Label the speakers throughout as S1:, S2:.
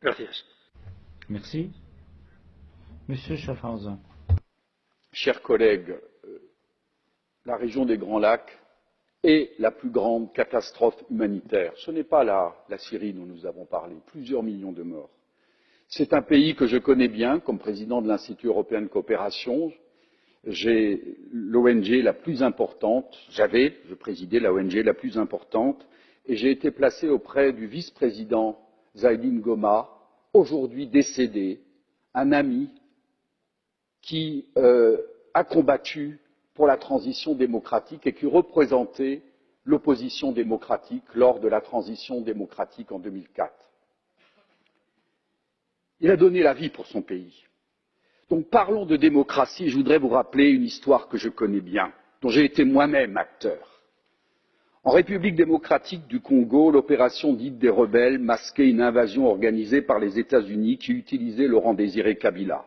S1: Gracias.
S2: Merci. Monsieur Schaffhauser.
S3: Chers collègues, la région des Grands Lacs est la plus grande catastrophe humanitaire. Ce n'est pas la Syrie dont nous avons parlé, plusieurs millions de morts. C'est un pays que je connais bien comme président de l'Institut européen de coopération. J'ai l'ONG la plus importante, je présidais la ONG la plus importante, et j'ai été placé auprès du vice-président Zaidine Goma, aujourd'hui décédé, un ami qui a combattu pour la transition démocratique et qui représentait l'opposition démocratique lors de la transition démocratique en 2004. Il a donné la vie pour son pays. Donc parlons de démocratie. Je voudrais vous rappeler une histoire que je connais bien, dont j'ai été moi-même acteur. En République démocratique du Congo, l'opération dite des rebelles masquait une invasion organisée par les États-Unis qui utilisait Laurent Désiré Kabila.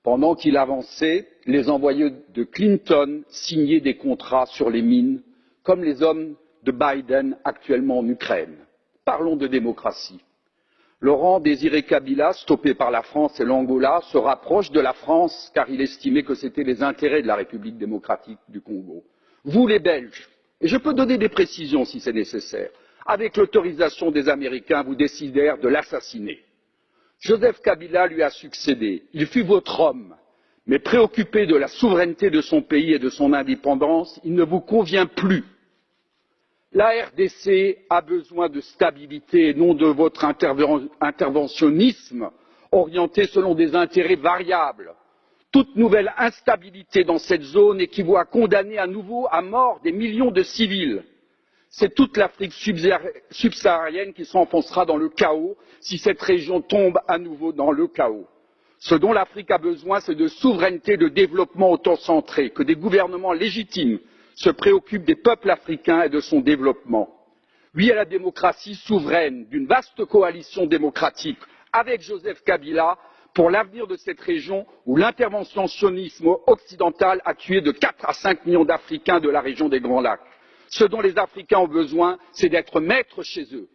S3: Pendant qu'il avançait, les envoyés de Clinton signaient des contrats sur les mines, comme les hommes de Biden actuellement en Ukraine. Parlons de démocratie. Laurent Désiré Kabila, stoppé par la France et l'Angola, se rapproche de la France car il estimait que c'était les intérêts de la République démocratique du Congo. Vous, les Belges, et je peux donner des précisions si c'est nécessaire, avec l'autorisation des Américains, vous décidèrent de l'assassiner. Joseph Kabila lui a succédé. Il fut votre homme, mais préoccupé de la souveraineté de son pays et de son indépendance, il ne vous convient plus. La RDC a besoin de stabilité et non de votre interventionnisme orienté selon des intérêts variables. Toute nouvelle instabilité dans cette zone équivaut à condamner à nouveau à mort des millions de civils. C'est toute l'Afrique subsaharienne qui s'enfoncera dans le chaos si cette région tombe à nouveau dans le chaos. Ce dont l'Afrique a besoin, c'est de souveraineté et de développement autocentré, que des gouvernements légitimes se préoccupent des peuples africains et de son développement. Oui à la démocratie souveraine d'une vaste coalition démocratique avec Joseph Kabila pour l'avenir de cette région où l'interventionnisme occidental a tué de 4 à 5 millions d'Africains de la région des Grands Lacs. Ce dont les Africains ont besoin, c'est d'être maîtres chez eux